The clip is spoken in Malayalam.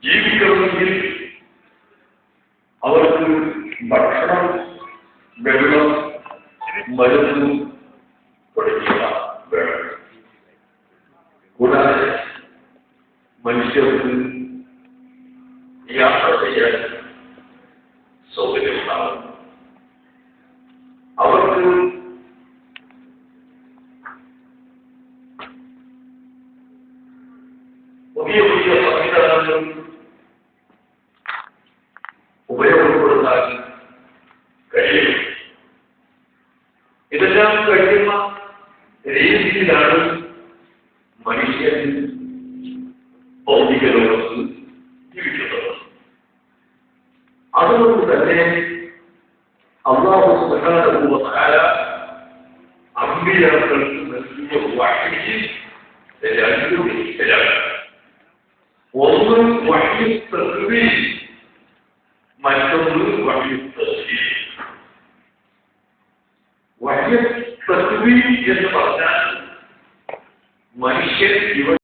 ജീവിക്കണമെങ്കിൽ അവർക്ക് ഭക്ഷണം, വെള്ളം, മരുന്ന് തുടങ്ങിയവ വേണം. കൂടാതെ മനുഷ്യർക്ക് യാത്ര ചെയ്യാൻ സൗകര്യമുണ്ടാകും. അവർക്ക് പുതിയ പുതിയ സംവിധാനങ്ങൾ ഉപയോഗപ്പെടുത്താൻ കഴിയും. ഇതെല്ലാം കഴിയുന്ന രീതിയിലാണ് മനുഷ്യൻ ഭൗതിക ലോകത്ത് ജീവിക്കുന്നത്. അതുകൊണ്ട് തന്നെ അല്ലാഹു സുബ്ഹാനഹു വ തആല അമ്പിയാക്കൾക്ക് നൽകിയ വഹ്യ് രണ്ടു വിധത്തിലാണ്. ഒന്ന് വഹ്യ് തസ്ബീഹ്, മറ്റൊന്ന് വഹ്യ് തസ്ബീഹ്. വഹ്യ് തസ്ബീഹ് എന്ന് പറഞ്ഞാൽ മനുഷ്യൻ